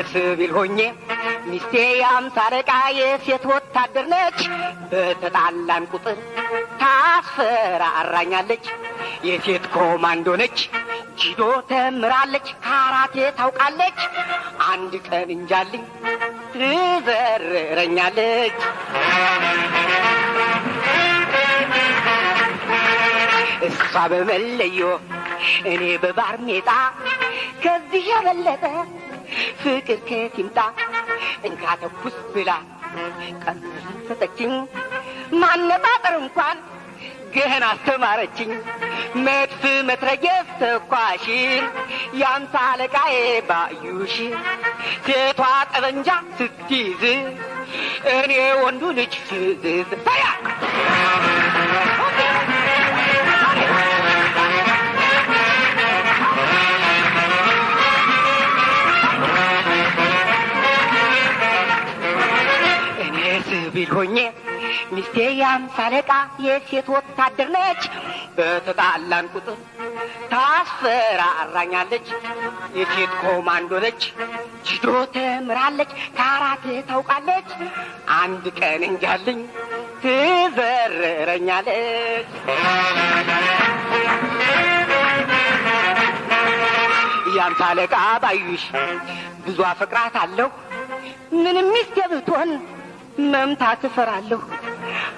ሲቪል ሆኜ ሚስቴ የአምሳ አለቃ የሴት ወታደር ነች። በተጣላን ቁጥር ታስፈራራኛለች። የሴት ኮማንዶ ነች። ጂዶ ተምራለች። ካራቴ ታውቃለች። አንድ ቀን እንጃልኝ ትዘርረኛለች። እሷ በመለዮ እኔ በባርኔጣ ከዚህ የበለጠ ፍቅር ከየት ይምጣ? እንካ ተኩስ ብላ ቀን ሰጠችኝ። ማነጣጠር እንኳን ገና አስተማረችኝ። መድፍ መትረየስ ተኳሽን የአምሳ አለቃዬ ባዩሽ ሴቷ ጠበንጃ ስትይዝ እኔ ወንዱ ልጅ ፍዝዝ ታያ ሲቪል ሆኜ ሚስቴ የአምሳ አለቃ የሴት ወታደር ነች። በተጣላን ቁጥር ታስፈራራኛለች። የሴት ኮማንዶ ነች። ጂዶ ተምራለች። ካራቴ ታውቃለች። አንድ ቀን እንጃልኝ ትዘርረኛለች። የአምሳ አለቃ ባዩሽ ብዙ አፈቅራታለሁ። ምንም ሚስቴ ብትሆን መምታት እፈራለሁ።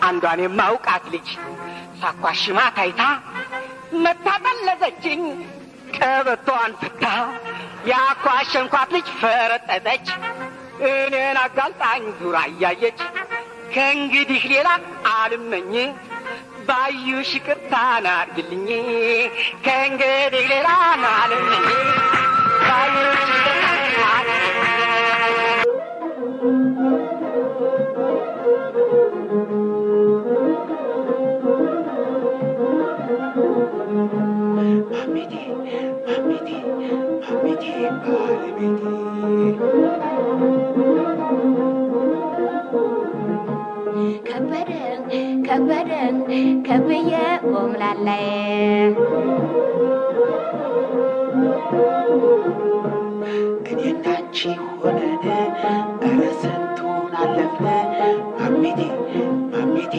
አንዷን የማውቃት ልጅ ሳኳሽማ ታይታ መታጠለዘችኝ። ቀበቶዋን ፍታ ያኳሸንኳት ልጅ ፈረጠጠች። እኔን አጋልጣኝ ዙራ እያየች ከእንግዲህ ሌላ አልመኝ ባዩሽ ይቅርታን አድርግልኝ። ከእንግዲህ ሌላ አልመኝ ባዩሽ ይቅርታን ከበደን ከብዬ ቆምላላይ እኔና አንቺ ሆነን ኧረ ስንቱን አለፍን። ማሜቴ ማሜቴ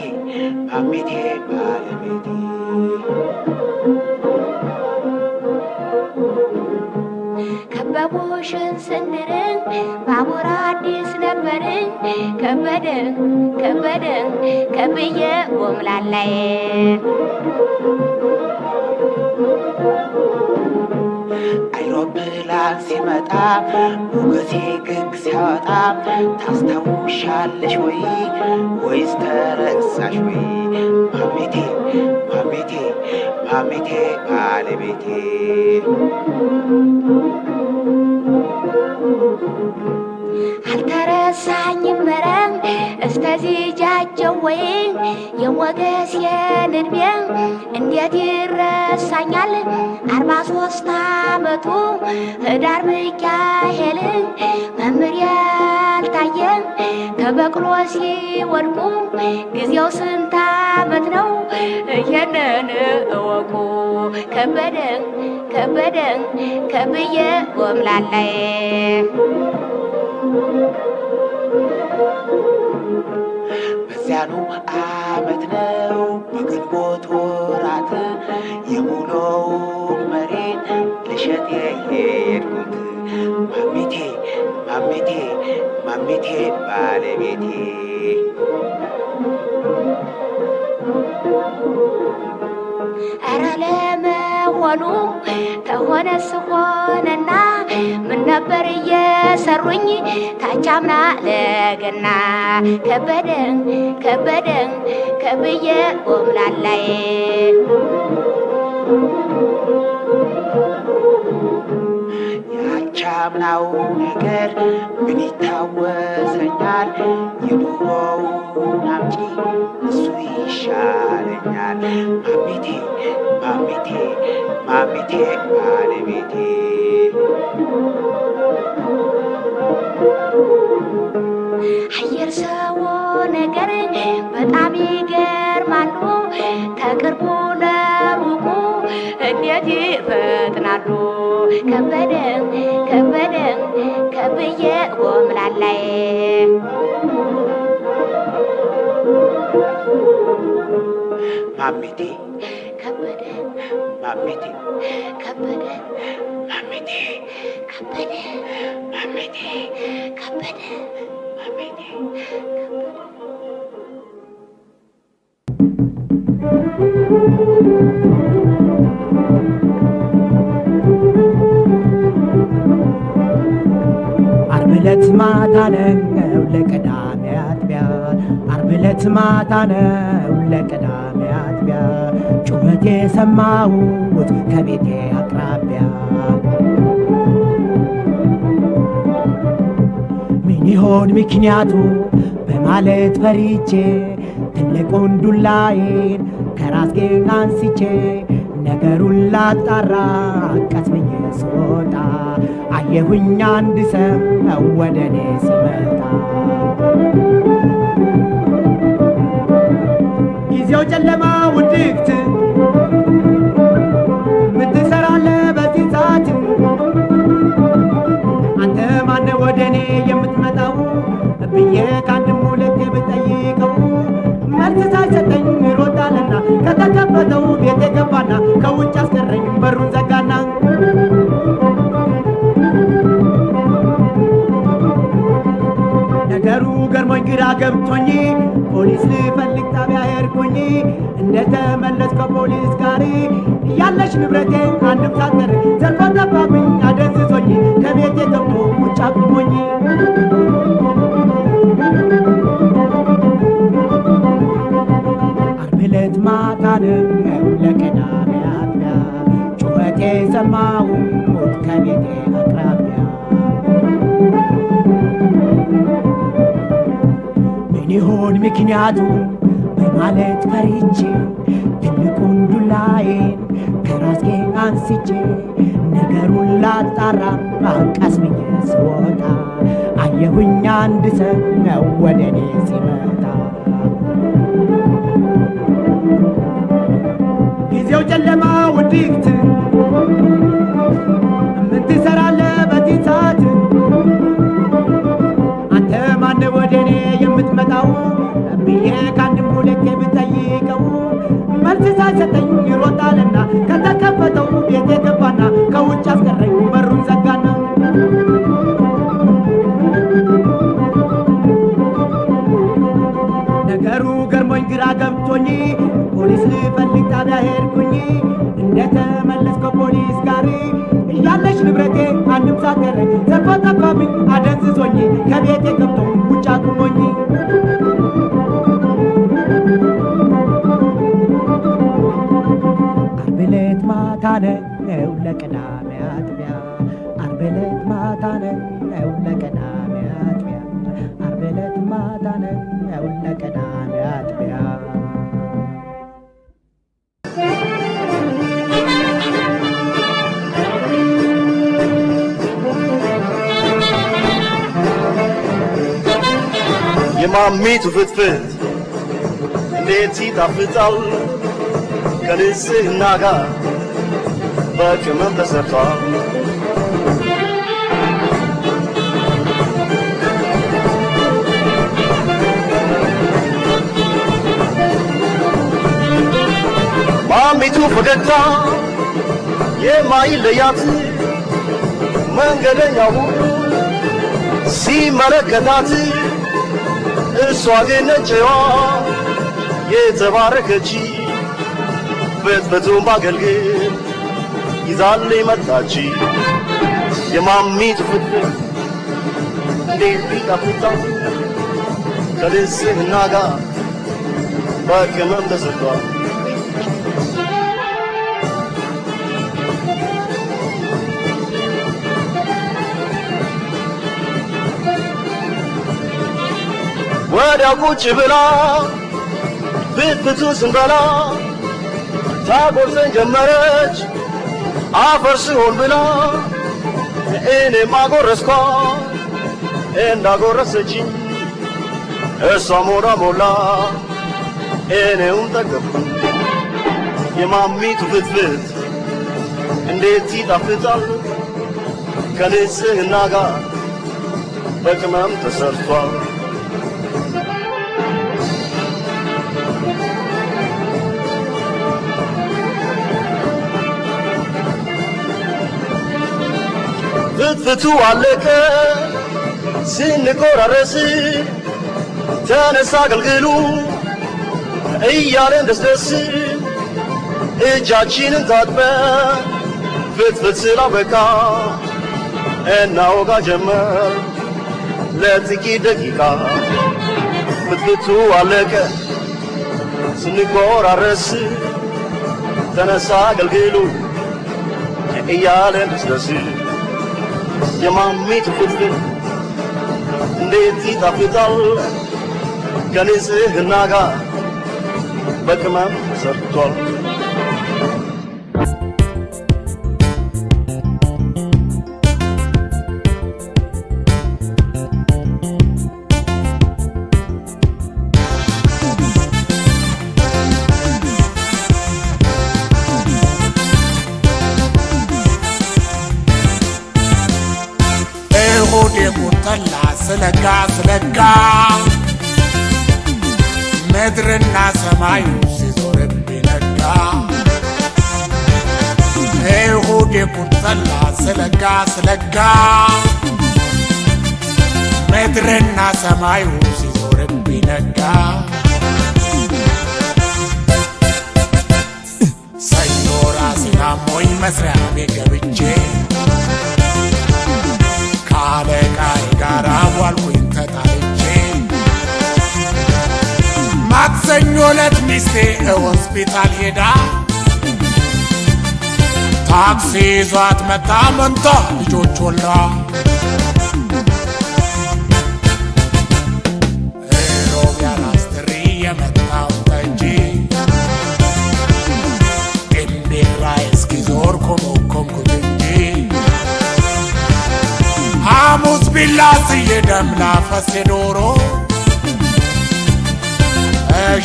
ማሜቴ ባለቤቴ ከበቦሽን ስንድርን ባቡር አዲስ ነበርን። ከበደን ከብዬ ቆምላላይ አይሮፕላን ሲመጣ ሞገሴ ግግ ሲያወጣ ታስታውሻለሽ ወይ ወይስ ተረሳሽ ወይ? ማሜቴ ማሜቴ ማሜቴ ባለቤቴ አልተረሳኝም መረም እስተዚህ ጃጀው ወይ የሞገስ የንድሜ እንዴት ይረሳኛል? 43 ዓመቱ ህዳር ሚካኤል መምህር ያልታየ ተበቅሎ ሲወድቁ ጊዜው ስንት ዓመት ነው? ይሄንን እወቁ። ከበደን ከብዬ ቆምላላይ በዚያኑ ዓመት ነው በግንቦት ወራት የሙሉውን መሬት ልሸጥ የሄድኩት። ማሜቴ ማሜቴ ማሜቴ ባለቤቴ ኧረ ለመሆኑ ተሆነስ ሆነና ምን ነበር እየሰሩኝ ታቻምና ለገና? ከበደን ከብዬ ቆምላላይ ያቻምናው ነገር ምን ይታወሰኛል? የድሮውን አምጪ እሱ ይሻለኛል። ማሜቴ ማሜቴ ማሜቴ ባለቤቴ አየር ሰው ነገር በጣም ይገርማሉ። ተቅርቡ ለሩቁ እንዴት ይፈጥናሉ? ከበደን ከብዬ ጎምላላይ ማሜቴ ከበደ ማሜቴ ከበደ ማሜቴ ከበደ ማሜቴ ከበደ ማሜቴ ዓርብ ዕለት ማታ ነው ለቅዳሜ አጥቢያ ዓርብ ዕለት ማታ ነው ለቅዳሜ አጥቢያ ጩኸት የሰማሁት ከቤቴ አቅራቢያ ምን ይሆን ምክንያቱ በማለት ፈሪቼ ትልቁን ዱላዬን ከራስጌ አንስቼ ነገሩን ላጣራ ቀስ ብዬ ስወጣ አየሁኝ አንድ ሰው ወደ እኔ ሲመጣ ጊዜው ጨለማ ውድቅት ምን ትሰራለህ በዚህ ሰዓት አንተ ማነህ ወደ እኔ የምትመጣው ብዬ ከአንድም ሁለቴ ብጠይቀው መልስ ሳይሰጠኝ ሮጣልና ከተከፈተው ቤቴ ገባና ከውጭ አስቀረኝ በሩን ዘጋና ነገሩ ገርሞኝ ግራ ገብቶኝ ፖሊስ ልፈልግ ጣቢያ ሄድኩኝ እንደተመለስ ከፖሊስ ጋር እያለሽ ንብረቴ አንድም ሳትቀር ዘርፎ ጠፋብኝ አደንዝዞኝ ከቤቴ ገብቶ ውጭ አቁሞኝ ዓርብ ዕለት ማታ ነው ለቅዳሜ አጥቢያ ጩኸቴ ሰማሁት ከቤቴ አቅራቢያ ምን ይሆን ምክንያቱ በማለት ፈሪቼ ትልቁን ዱላዬን ከራስጌ አንስቼ ነገሩን ላጣራ ቀስ ብዬ ስወጣ አየሁኝ አንድ ሰው ወደ እኔ ሲመጣ ጊዜው ጨለማ ውድቅት ምን ትሰራለህ በዚህ ሰዓት አንተ ማነህ ወደ እኔ የምትመጣው ብዬ ከአንድም ሁለቴ ብጠይቀው መልስ ሳይሰጠኝ ይሮጣልና ከተከፈተው ቤቴ ገባና ከውጭ አስቀረኝ በሩን ዘጋና ነገሩ ገርሞኝ ግራ ገብቶኝ ፖሊስ ልፈልግ ጣቢያ ሄድኩኝ እንደተመለስ ከፖሊስ ጋር እያለሽ ንብረቴ አንድም ሳትቀር ዘርፎ ጠፋብኝ አደንዝዞኝ ከቤቴ ገብቶ ውጭ አቁሞኝ ዓርብ ዕለት ማታ ነው ለቅዳሜ አጥቢያ ዓርብ ዕለት ማታ ነው ለቅዳሜ አጥቢያ ዓርብ ዕለት ማታ ነው ለቅዳሜ አጥቢያ የማሚቱ ፍትፍት እንዴት ይጣፍጣል ከንጽህና ጋር በቅመም ተሰርቷል ማሚቱ ፈገግታ የማይለያት መንገደኛው ሁሉ ሲመለከታት እሷ ግን ነጭዋ የተባረከች ፍትፍቱን ባገልግል ይዛልኝ መጣች የማሚቱ ፍትፍት እንዴት ይጣፍጣል ከንጽህና ጋር በቅመም ተሰርቷል ወዲያው ቁጭ ብላ ፍትፍቱን ስንበላ ታጎርሰን ጀመረች አፈር ስሆን ብላ እኔም አጎረስኳ እንዳጎረሰችኝ እሷም ሆዷ ሞላ እኔውም ጠገብኩ የማሚቱ ፍትፍት እንዴት ይጣፍጣል ከንጽህና ጋር በቅመም ተሰርቷል ፍትፍቱ አለቀ ስንቆራረስ ተነሳ አገልግሉ እያለን ደስደስ እጃችንን ታጥበን ፍትፍት ስላበቃ እናወጋ ጀመር ለጥቂት ደቂቃ ፍትፍቱ አለቀ ስንቆራረስ ተነሳ አገልግሉ እያለን ደስደስ የማሚቱ ፍትፍት እንዴት ይጣፍጣል ከንጽህና ጋር በቅመም ተሰርቷል የቁጠላ ስለጋ ምድርና ሰማዩ ሲዞርብኝ ነጋ እሁድ የቁጠላ ስለጋ ምድርና ሰማዩ ሲዞርብኝ ነጋ ሰኞ ራሴን አሞኝ መስሪያ ቤት ገብቼ ካለቃዬ ጋር ዋልኩኝ ተጣልቼ ማክሰኞ ዕለት ሚስቴ ሆስፒታል ሄዳ ታክሲ ይዟት መጣ መንታ ልጆች ወልዳ ሮብ ያላስትሪ የመጣው ጠጅ እንዴራ እስኪዞር ኮመኮምኩት እንጂ ሐሙስ ቢላስ የደም ላፈስ ዶሮ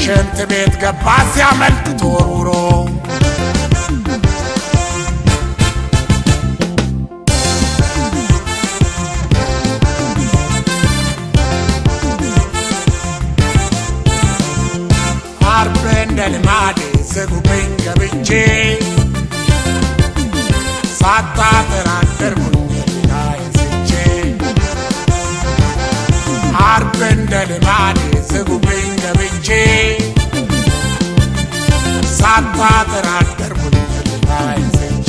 ሽንት ቤት ገባ ሲያመልጥ ተወርውሮ ዓርብ እንደ ልማዴ ስጉብኝ ገብቼ ሳታጠራጥር ዓርብ እንደ ልማዴ ስጉብኝ ገብቼ ሳታጠራጥር ቡልኝ ስቼ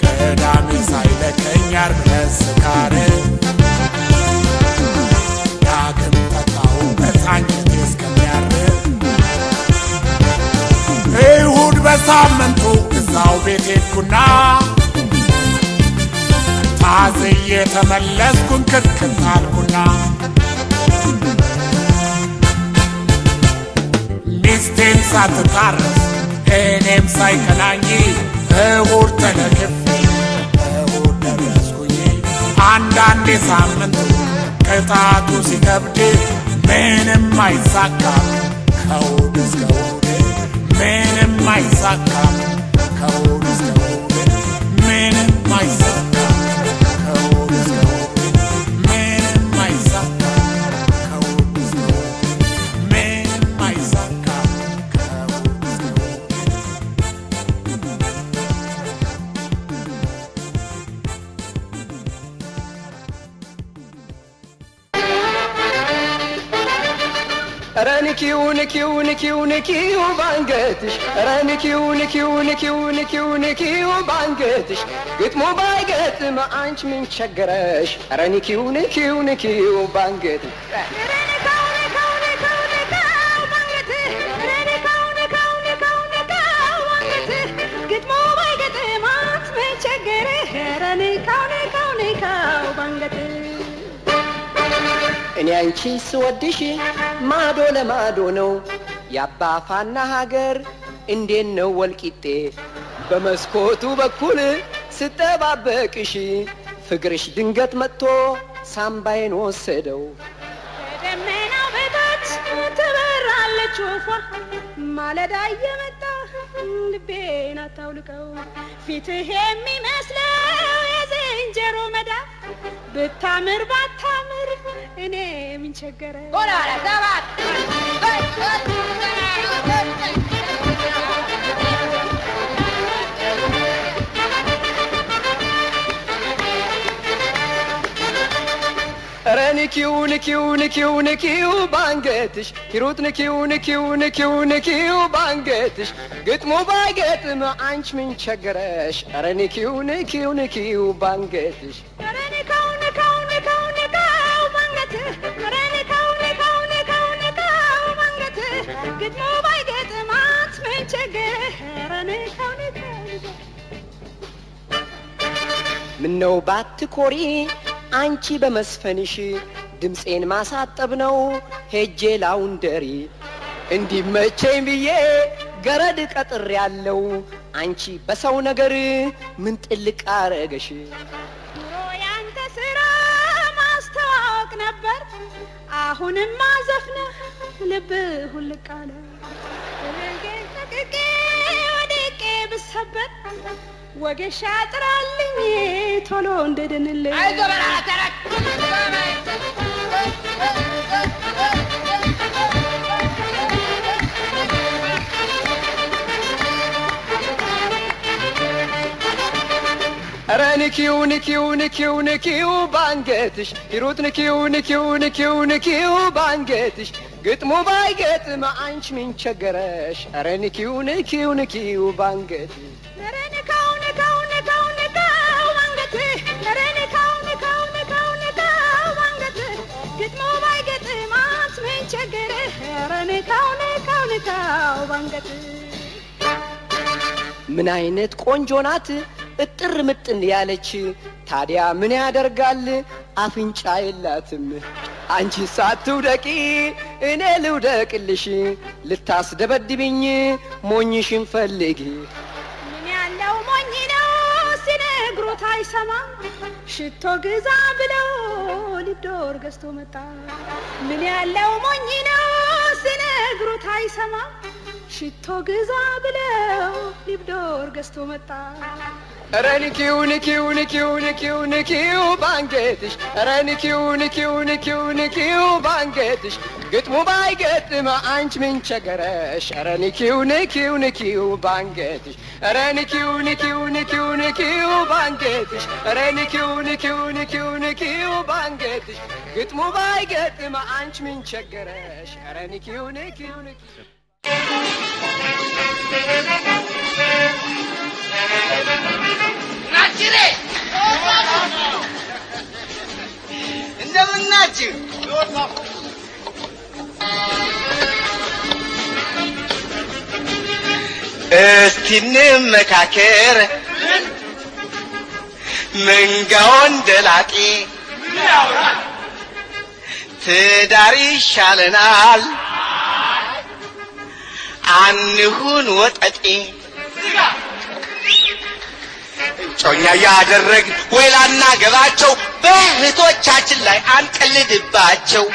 ቅዳሜ ሳይለቀኝ ዓርብ ዕለት ስካር ዳግም ጠጣሁበት አንጀቴ እስከሚያር እሁድ በሳምንቱ እዛው ቤት ሄድኩና ታዝዬ ተመለስኩኝ ክክት አልኩና ሚስቴን ሳትታረስ እኔም ሳይከላኝ እሁድ ተለክፌ እሁድ ደረስኩኝ አንዳንዴ ሳምንቱ ቅጣቱ ሲከብድ ምንም አይሳካም ከእሁድ እስከ እሁድ ምንም አይሳካም ከእሁድ እስከ እሁድ ምንም አይሳካም ንኪው ባንገትሽ ንኪው ባንገትሽ ግጥሞ ባይገጥም አንቺ ምን ቸገረሽ ንኪው ባንገትሽ ግጥሞ ባይገጥም አንቺ ምን ቸገረሽ ንካው ባንገትሽ እኔ አንቺ ስወድሽ ማዶ ለማዶ ነው ያባፋና ሀገር እንዴት ነው ወልቂጤ በመስኮቱ በኩል ስጠባበቅሽ ፍቅርሽ ድንገት መጥቶ ሳምባዬን ወሰደው ደመናው በታች ትበራለች ወፏ ማለዳ እየመጣ ልቤን አታውልቀው ፊትህ የሚመስለው የዝንጀሮ መዳፍ ብታምር ባታምር እኔ ምን ቸገረኝ ጎራራ ሰባት ንኪው ባንገትሽ ሂሩት ንኪው ባንገትሽ ግጥሙ ባይገጥም አንቺ ምን ቸገረሽ ኧረ ንኪው ባንገትሽ ኧረ ንካው ባንገትህ ኧረ ንካው ባንገትህ ግጥሙ ባይገጥም አንቺ ምን ቸገረሽ ኧረ ንካው ምነው ባትኮሪ አንቺ በመስፈንሽ ድምጼን ማሳጠብ ነው ሄጄ ላውንደሪ እንዲመቸኝ ብዬ ገረድ ቀጥር ያለው አንቺ በሰው ነገር ምን ጥልቅ አረገሽ ኑሮ ያንተ ስራ ማስተዋወቅ ነበር አሁንማ ዘፍነህ ልብህ ሁልቅ አለ ተቅቄ ወድቄ ብሰበር ወገሻ ጥራልኝ ቶሎ እንደድንልኝ አይዞበራ ተረክ ኧረ ንኪው ባንገትሽ ሂሩት ንኪው ባንገትሽ ግጥሙ ባይገጥም አንቺ ምን ቸገረሽ ኧረ ንኪው ባንገትሽ ኧረ ንካው ባንገትህ ኧረ ንካው ባንገትህ ግጥሙ ባይገጥም አንቺ ምን ቸገረህ ኧረ ንካው ባንገትህ ምን አይነት ቆንጆ ናት እጥር ምጥን ያለች ታዲያ ምን ያደርጋል አፍንጫ የላትም አንቺ ሳትውደቂ እኔ ልውደቅልሽ ልታስደበድብኝ ሞኝሽን ፈልጊ ምን ያለው ሞኝ ነው ሲነግሩት አይሰማም ሽቶ ግዛ ብለው ሊዶር ገዝቶ መጣ ምን ያለው ሞኝ ነው ሲነግሩት አይሰማም ሽቶ ግዛ ብለው ሊዶር ገዝቶ መጣ ኧረ ንኪው ባንገትሽ ኧረ ንኪው ባንገትሽ ግጥሙ ባይገጥም አንቺ ምን ቸገረሽ ኧረ ንኪው ባንገትሽ ኧረ ንኪው ባንገትሽ ኧረ ንኪው ባንገትሽ ግጥሙ ባይገጥም አንቺ ምን ቸገረሽ ኧረ ንኪው ናችሬ እንደምናችሁ እስቲ እንመካከር መንጋው እንደላጤ ትዳር ይሻለናል አንሁን ወጠጤ ጮኛ ያደረግን ወይላና ገባቸው በእህቶቻችን ላይ አንቀልድባቸው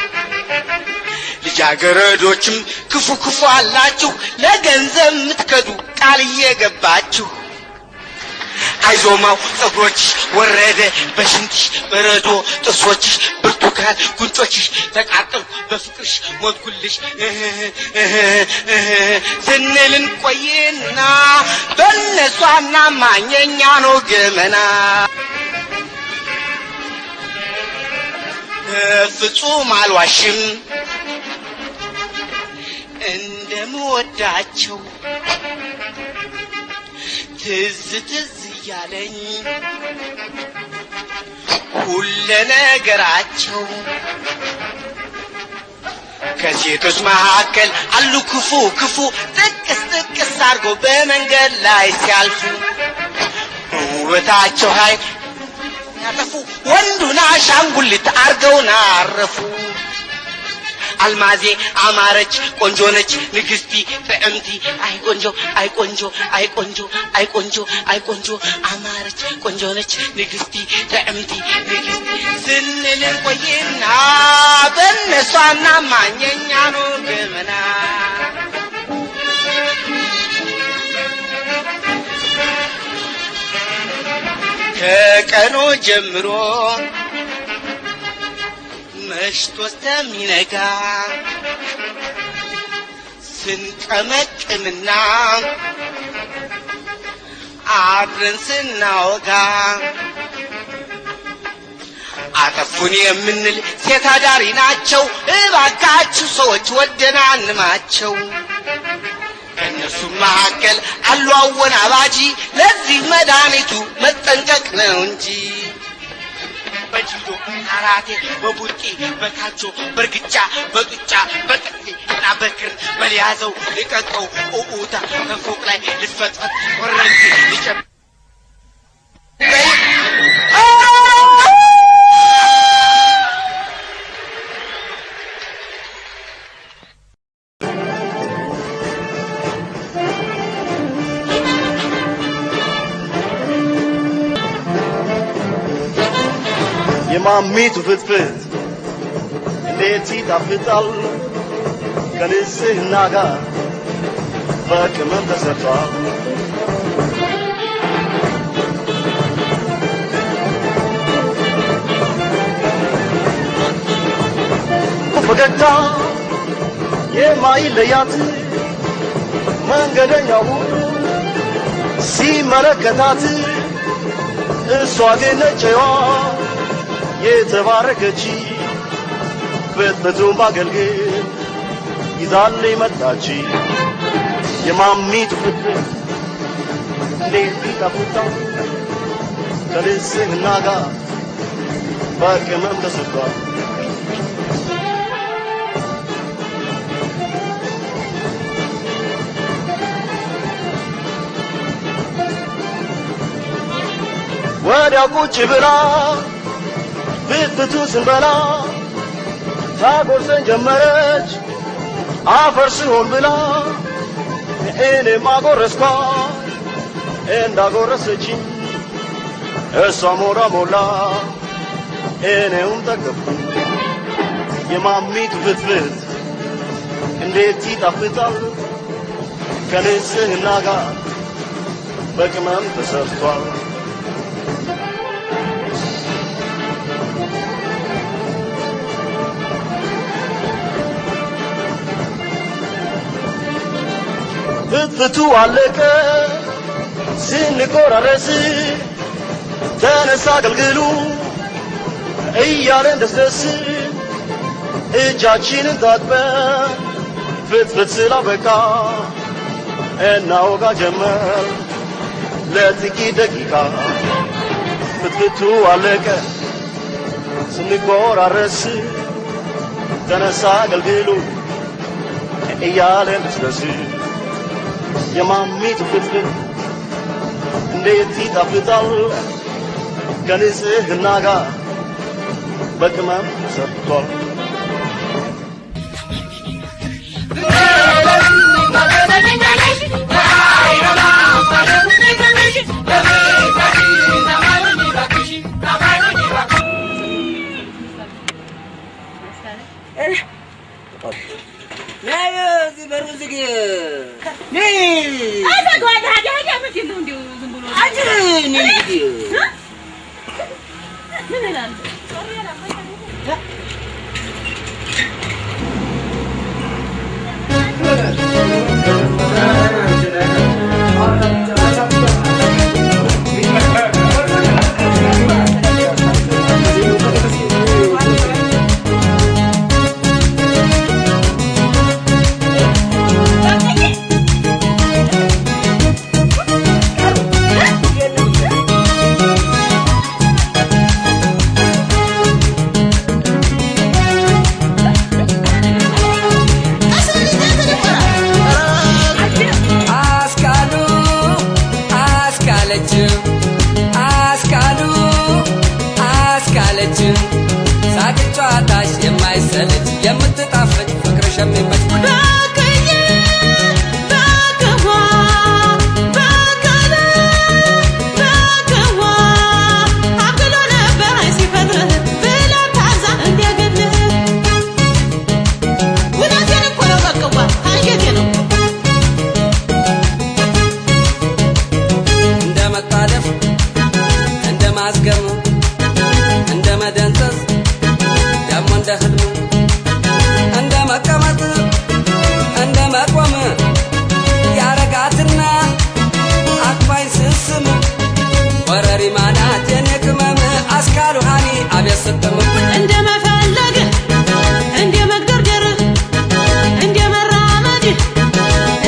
ልጃገረዶችም ክፉ አላችሁ ለገንዘብ ምትከዱ ቃል እየገባችሁ አይዞማው ጸጉሮችሽ ወረደ በሽንትሽ በረዶ ጥርሶችሽ ብርቱካን ጉንጮችሽ ተቃጠሉ በፍቅርሽ ሞትኩልሽ ስንልን ቆይና በእነሷ እናማኘኛ ነው ገመና ፍጹም አልዋሽም እንደምወዳቸው ትዝ እያለኝ ሁሉ ነገራቸው ከሴቶች መካከል አሉ ክፉ ጥቅስ አድርገው በመንገድ ላይ ሲያልፉ ውበታቸው ኃይል ያጠፉ ወንዱን አሻንጉሊት አርገውን አረፉ አልማዜ አማረች ቆንጆ ነች ንግስቲ ጥዕምቲ አይ ቆንጆ አማረች ቆንጆ ነች ንግስቲ ጥዕምቲ ስንል ቆይና በእነሷና ማኘኛ ነው ገመና ከቀኑ ጀምሮ መሽቶ እስከሚነጋ ስንቀመቅምና አብረን ስናወጋ አጠፉን የምንል ሴት አዳሪ ናቸው። እባካችሁ ሰዎች ወደና እንማቸው። ከእነሱ መካከል አሉ አወናባጂ። ለዚህ መድኃኒቱ መጠንቀቅ ነው እንጂ በጂዶ ካራቴ በቡጢ በካቾ በርግጫ በጡጫ በጥፊ እና በክር በሊያዘው ልቀቀው ኡኡታ ከፎቅ ላይ ልትፈጥፈጥ ወረንጂ ልጨብ የማሚቱ ፍትፍት እንዴት ይጣፍጣል ከንጽህና ጋር በቅመም ተሰርቷል። ፈገግታ የማይለያት መንገደኛ ሁሉ ሲመለከታት እሷ ግን ነጭዋ የተባረከች ፍትፍቱን ባገልግል ይዛለች መጣች። የማሚቱ ፍትፍት እንዴት ይጣፍጣል ከንጽህና ጋር በቅመም ተሰርቷል። ወዲያ ቁጭ ብላ ፍትፍቱ ስንበላ ታጎርሰን ጀመረች አፈር ስሆን ብላ። እኔም አጎረስኳት እንዳጎረሰችኝ እሷ ሞራ ሞላ እኔውም ጠገብኩ። የማሚቱ ፍትፍት እንዴት ይጣፍጣል ከንጽህና ጋር በቅመም ተሰርቷል። ፍትፍቱ አለቀ ስንቆራረስ ተነሳ አገልግሉ እያለን ደስደስ እጃችንን ታጥበን ፍትፍት ስላበቃ እናወጋ ጀመር ለጥቂት ደቂቃ። ፍትፍቱ አለቀ ስንቆራረስ ተነሳ አገልግሉ እያለን ደስደስ የማሚቱ ፍትፍት እንዴት ይጣፍጣል ከንጽህና ጋር በቅመም ሰርቷል። እንደ ህልም እንደ መቀመጥ እንደ መቆም ያረጋትና አክፋይ ስስም ወረሪ ማናት የኔ ቅመም አስካሉ ሃኒ አቤት ስትም እንደ መፈለግ እንደ መግደርደር እንደ መራመድ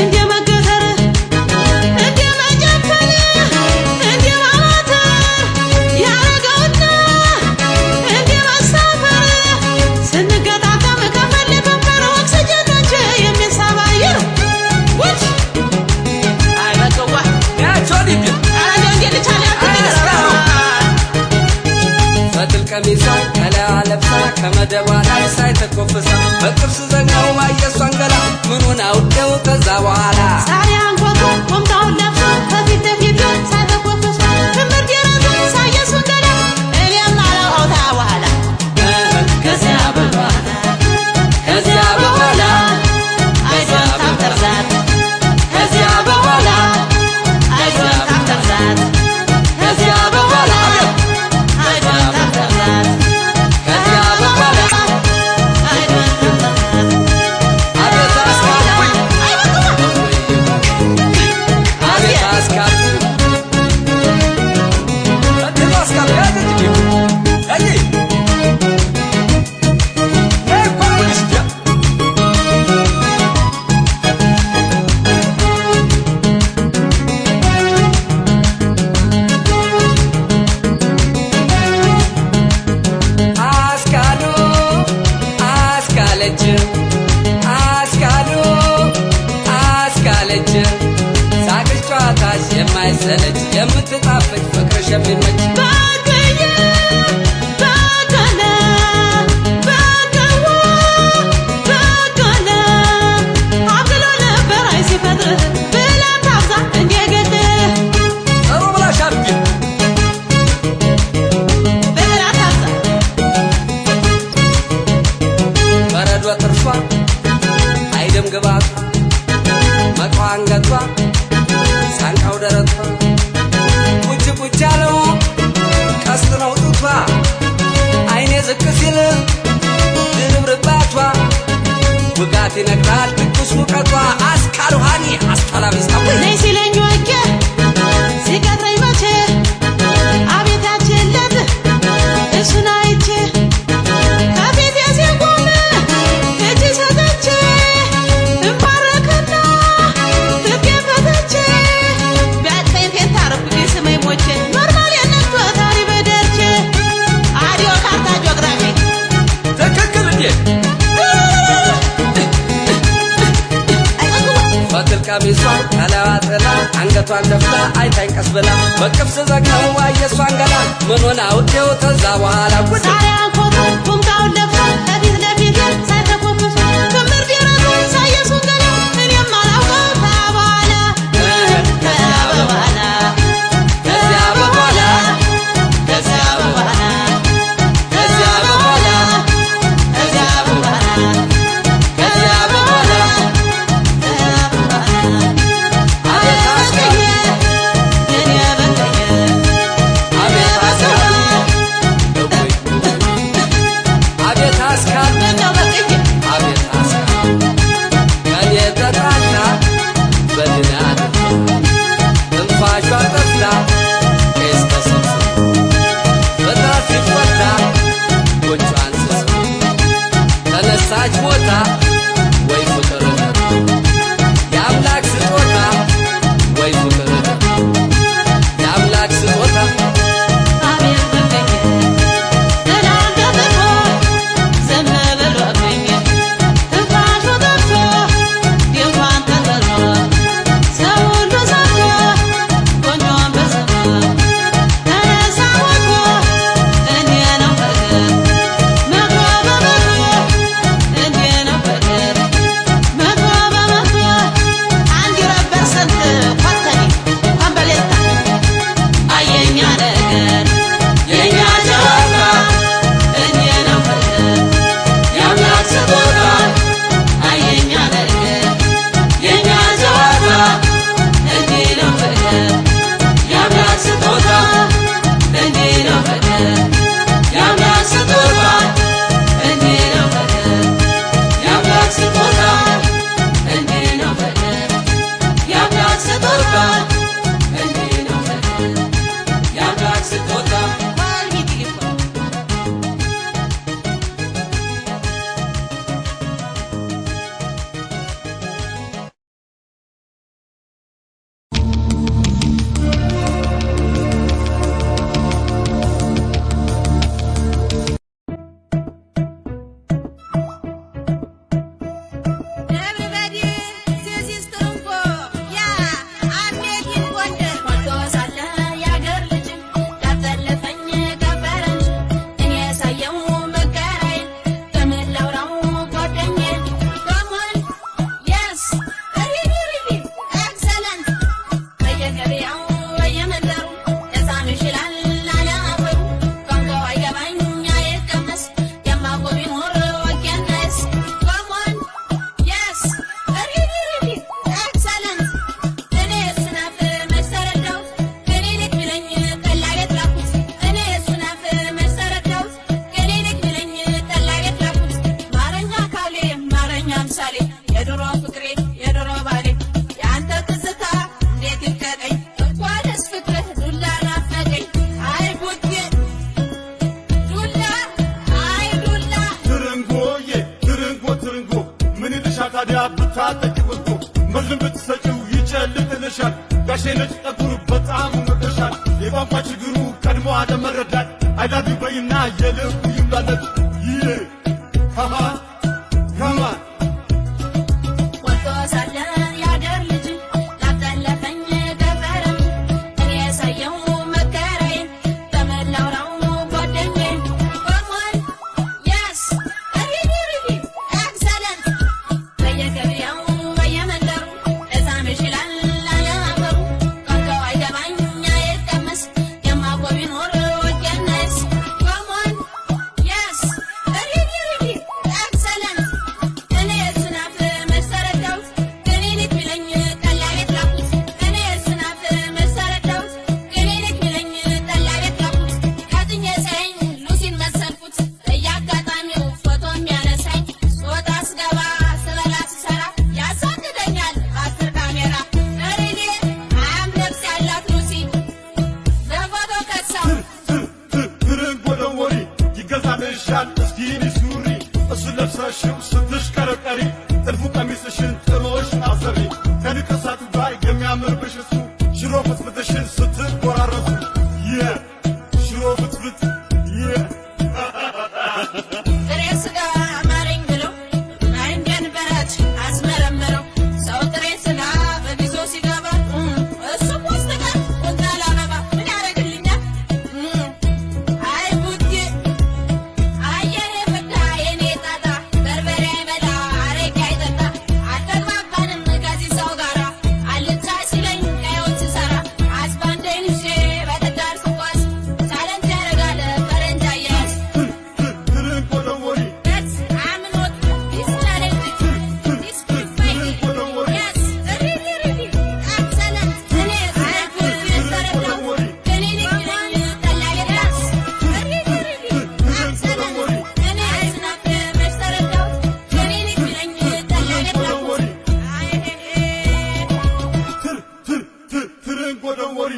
እንደ መገተር እንደ መጨፈን እንደ ማማተር ያረገውና እንደ መሳፈር ስንገጣጠም ከፈልገንበር ኦክስጅናችን የሚሳብ አየር ውጭ አይበቃዋ ያቾዲብ ቀሚሷ ከላዋ ለብሳ ከመደቧ ላይ ሳይተኮፍሳ በጥርስ ዘጋው ማየሷን ገላ ምኑን አውቄው ከዛ በኋላ ዛሬ አንኳኩ ቆምጣውን ለብሶ ከፊት ለፊት ሳይተኮፍሳ ትምህርት የረሱ ሳየሱን ገላ እኔም አላውታ በኋላ ከዚያ በኋላ ከዚያ በኋላ አይዞን ታምተርዛት ከዚያ በኋላ አይዞን ታምተርዛት ከዚያ በኋላ የማይሰለች የምትጣፍጥ ፍቅርሽ የሚመች ባገኘ ባገለ ባገዋ ባገለ አብሎ ነበር አይ ሲፈጥር ብለን ታብዛ እንደገደ ጥሩ ብላሻቢ ብለን ታብዛ በረዶ ጥርሷ አይደም ግባቱ መቋ አንገቷ ሳንቃው ደረቷ ቁጭ ቁጭ ያለው ቀስት ነው ጡቷ አይኔ ዝቅ ሲል ድንብርባቷ ውጋት ይነግራል ትኩስ ሙቀቷ አስካሉ ሃኒ አስተላሚስታ ነይ ሲለኝ ወኬ ሲቀጥረኝ መቼ አቤት ያችለት እሱን አይቼ ከፊቴ ሲቆም እጅ ሰጠቼ እማረክና ልቤ ፈተቼ ቢያጥፈኝ ፌንት አረኩኝ ስመኝ ሞቼ ኖርማል የነቱ ታሪ በደርቼ አዲዮ ካርታ ጂኦግራፊ ትክክል እንዴ ፈትል ቀሚሷ ከላዋ ጥላ አንገቷን ደፍታ አይታኝ ቀስ ብላ በቅፍ ስዘጋው አየሷን ገላ ምን ሆና ውጤው ተዛ በኋላ ዛሬ አንኮቶ ቁምጣውን ለብሶ ከፊት ለፊት ሳይተኮፍሱ ትምህርት የረሱ ሳየሱን ገላ እኔም አላውቀው ተባለ ተባለ ከዚያ በኋላ ከዚያ በኋላ ከዚያ በኋላ ከዚያ በኋላ ከዚያ በኋላ አቤት አስካል እኔ በቀየ አቤት አስካል አቤት አስካል እንደው በቀየ አቤት አስካል ከኔ ተጣላ በድናት ትንፋሿ ጠፍታ ቄስ ተሰብስብ በጥራት ሲፈታ ጎጇን ስስብ ተነሳች ሞታ ወይ ፍቅርነት የአምላክ ስጦታ ወይ ፍቅርነት የአምላክ ስጦታ አቤት በቀየ ተናገርኩ ዝም ብሎብኝ ትንፋሹ ጠፍቶ ድንኳን ተተክሎ ሰው ሁሉ ሰምቶ ቆንጆን በስሞ ተነሳ ሞቶ እንዲህ ነው ፍቅር መቶ በመቶ እንዲህ ነው ፍቅር ታጠቂውቶ መዝም ብትሰጪው ይጨልጥልሻል ጋሼነች ጠጉር በጣም መርደሻል የቋንቋ ችግሩ ቀድሞ አለመረዳት አይላቪ በይና የልቡ ይምላለት ይሄ ሃሃ ካማ ወጥቶ ሳለ ያደር ልጅ ላጠለፈኝ ገበረም እኔ ያሳየው መከራዬን ተመላውራው ጓደኛዬን ወርወር የስ ሪዲ ኤክሰለንት በየገበያው በየመንደሩ እዛም ይችላል አያበሩ ቋንቋው አይገባኝ አይቀመስ የማውቀው ቢኖር ወገነስ ወርወር የስ ሪዲ ኤክሰለንት እኔ ስናፍ መሰረታውት ክሊኒክ ቢለኝ ጠላ ቤት ላኩት እኔ ስናፍ መሰረታውት ክሊኒክ ቢለኝ ጠላ ቤት ላኩት ከጥኜ ሳይኝ ሉሲን መሰልኩት እያጋጣሚው ፎቶ የሚያነሳኝ ስወጣ ስገባ ስበላ ስሰራ ያሳድደኛል በአስር ካሜራ ሪዲ አያም ነፍስ ያላት ሉሲ በፎቶ ከሳው ትርን ጎደወሪ ይገዛልሻል እስኪኒ ሱሪ እሱ ለብሰሽው ስትሽከረከሪ ጥልፉ ቀሚስሽን ጥሎሽ አሰሪ ከንቅሳቱ ጋር የሚያምርብሽ እሱ ሽሮ ፍትፍትሽን ስትቆራረሱ ሽሮ ፍትፍት ጥሬ ስጋ አማረኝ ብለው አይንገን በራች አስመረመረው ሰው ጥሬ ስጋ በጊዞ ሲገባ እሱ ፖስት ጋር ቁንጣላ አበባ ምን ያደርግልኛል? አይ ቡቴ አየኔ ፍዳ የኔ ጣጣ በርበሬ አይበላ አረቄ አይጠጣ አልተግባባንም ከዚህ ሰው ጋራ አልጫ ሲለኝ ቀዮን ስሰራ አስባንዴን ይዤ በትዳር ስጓዝ ሳለንት ያደርጋል ፈረንጅ አያያዝ ትርን ጎደወሪ That's I'm not this challenge. This big fight. Yes, really. Excellent. I could be better. Clinic bilang talaga das. Really. Excellent. It's not better. Clinic bilang talaga das. ትርን ጎደወሪ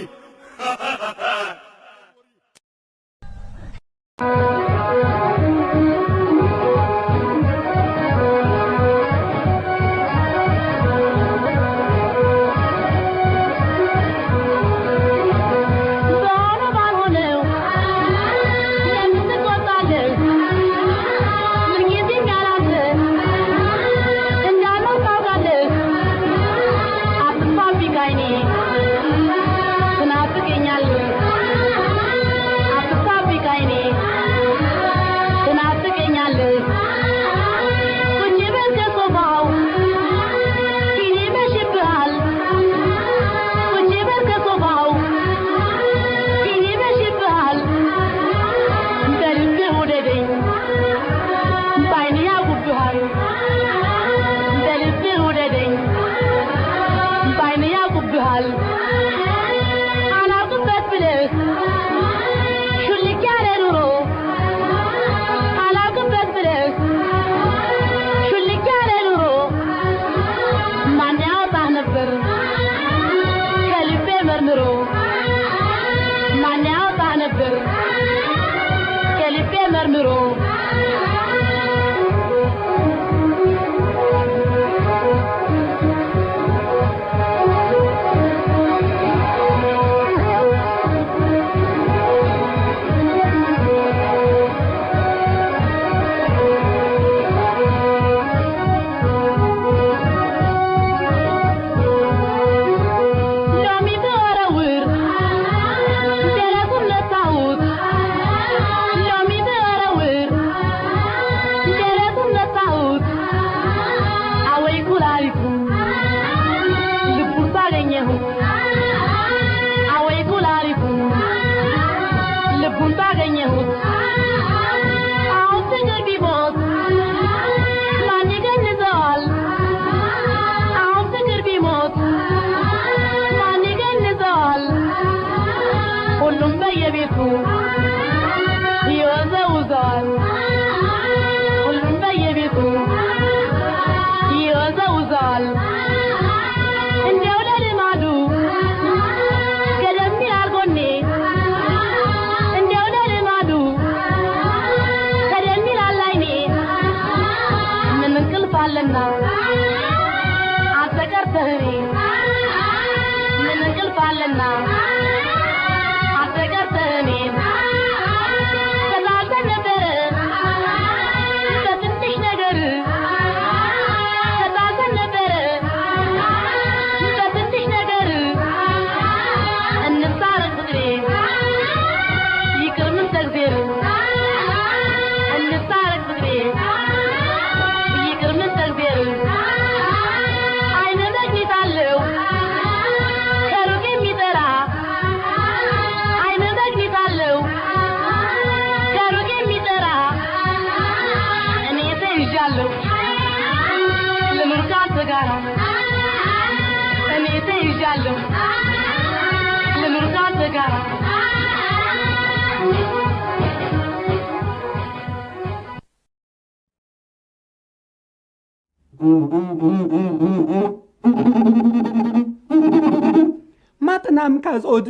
ማጥናም ካዝኦድ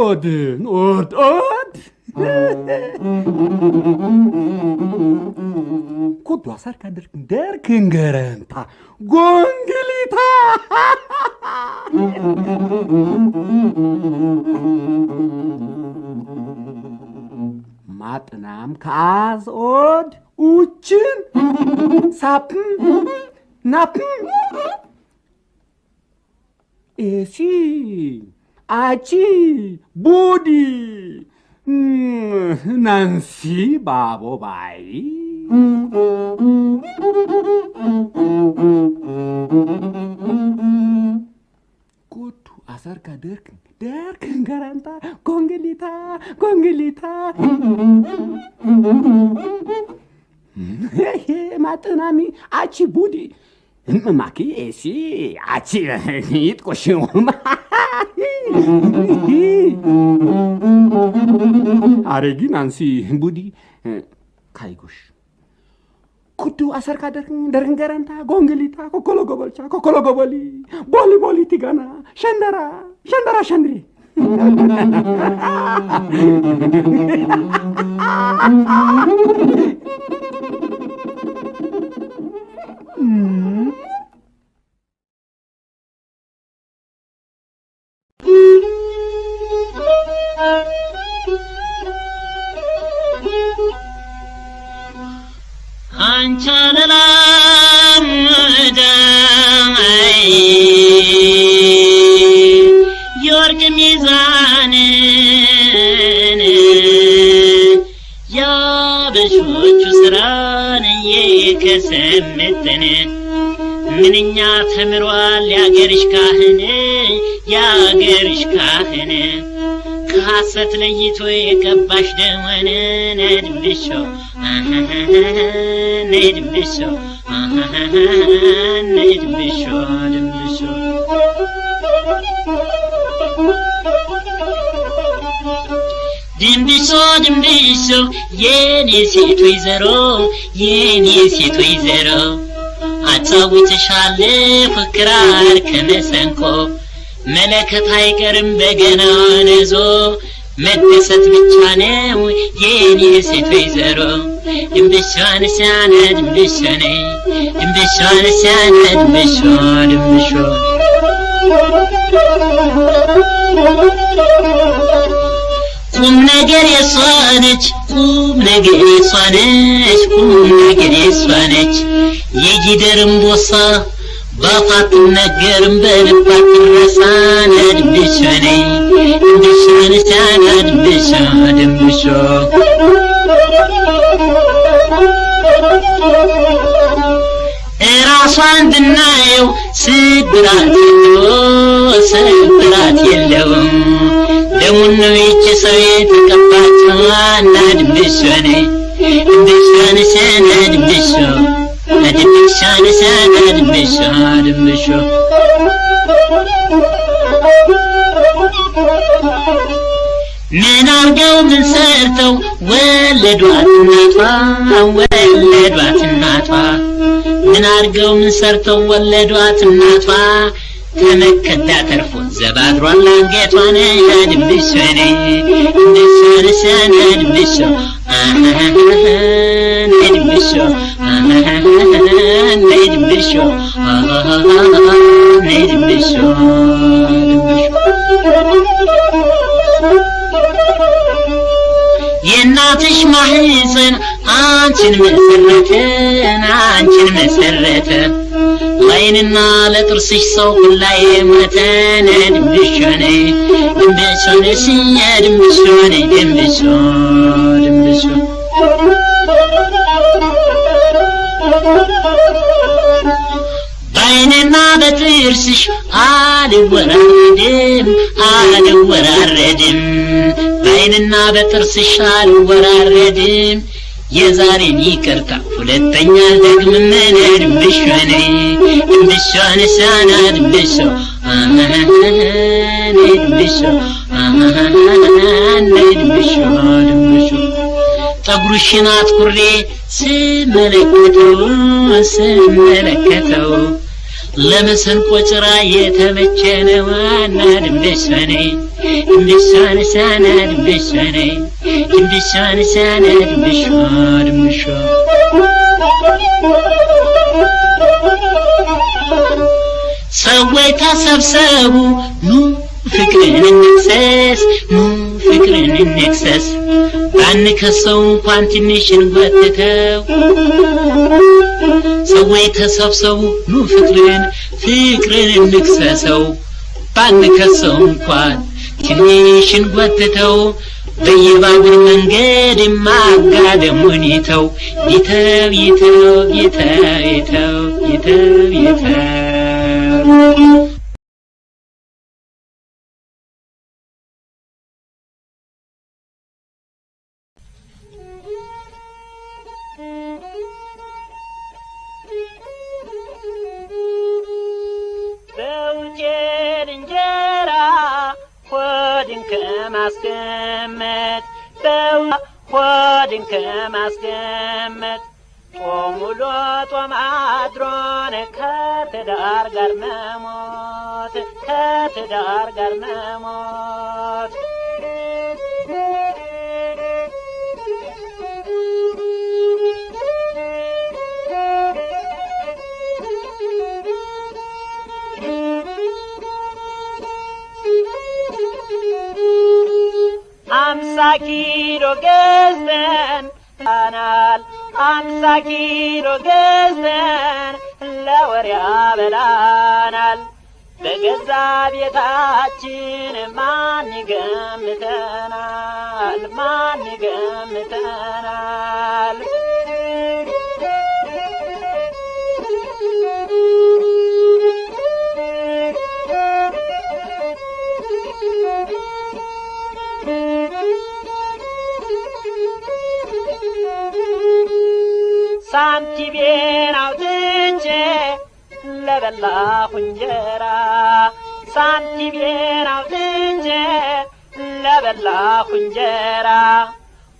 ኦድ ኩዱ አሰርካ ደርክንገረንታ ጎንግሊታ ማጥናም ካዝኦድ ኡችን ሳፕን ናፕን ኤሲ አቺ ቡዲ ናንሲ ባቦባይ ኩቱ አሰርካ ደርክን ገረንታ ጎንግሊታ ማጥናሚ አቺ ቡዲ ማኪ ኤሲ አቺ ይጥቆሽው አረጊ ናንሲ ቡዲ ካይጎሽ ኩዱ አሰርካ ደርክን ገረንታ ጎንግሊታ ኮኮሎ ጎበሊ ቦሊ ቲጋና ሸንደራ ሸንድሪ አንቻለላም ዳይ የወርቅ ሚዛንን ያበሾቹ ስራን የከሰምትን ምንኛ ተምሯል ያገርሽ ካህን ከሐሰት ለይቶ የቀባሽ ደመነ ነድብሾ ድንብሾ የኔ ሴት ወይዘሮ አጫውትሻለሁ ፍቅራር ከመሰንቆ መለከት አይቀርም በገናውን ይዞ መደሰት ብቻ ነው የኔ ሴት ወይዘሮ ድንብሾን ሲያነድ ድንብሾ ቁም ነገር የሷ ነች የጊደርም ቦሳ ባፋት ነገርም በልባት ረሳን ድንብሾን ሲያነድ ድንብሾ እራሷን ብናየው ስብራት የለውም ደሙን ነው ይቺ ሰው የተቀባችው ድንብሾን ሲያነድ ድንብሾ ምን አርገው ምን ሰርተው ወለዷት እናቷ ምን አርገው ምን ሰርተው ወለዷት እናቷ ከመከዳ ተርፎ ዘባድሯል አንገቷን ድንብሾ ድንብሾ የእናትሽ ማህፀን አንቺን መሰረተ ላይንና ለጥርስሽ ሰው ላይ መተነ ድምብሾኔ ባይንና በጥርስሽ አልወራረድም ባይንና በጥርስሽ አልወራረድም የዛሬን ይቅርታ ሁለተኛ ደግመን ድምብሾኔ ጠጉርሽን አትኩሬ ስመለከተው ለመሰንቆ ጭራ የተመቸነው ድምብሾኔ ሰዎች ተሰብሰቡ ኑ ፍቅርን እንክሰስ ባንከሰው እንኳን ትንሽ እንጎትተው ሰዎች ተሰብሰቡ ኑ ፍቅርን እንክሰሰው ባንከሰው እንኳን ትንሽ እንጎትተው በየባቡር መንገድ ማጋደሙን ይተው በውጭን እንጀራ ሆድን ከማስቀመጥ ጦም ውሎ ጦም አድሮን ከትዳር ጋር መሞት አምሳ ኪሎ ገዝተን ለወር ያበላናል በገዛ ቤታችን ማን ይገምተናል ሳንቲሜን አውጥቼ ለበላሁ እንጀራ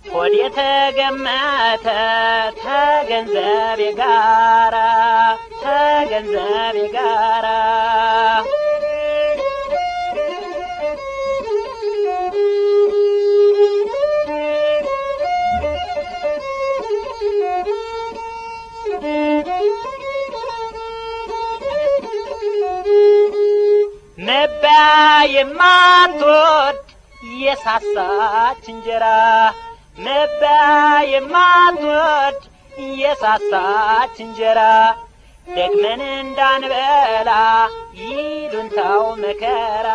ሆዴ ተገመተ ተገንዘቤ ጋራ መባያ የማትወድ የሳሳች እንጀራ ደግመን እንዳንበላ ይሉንታው መከራ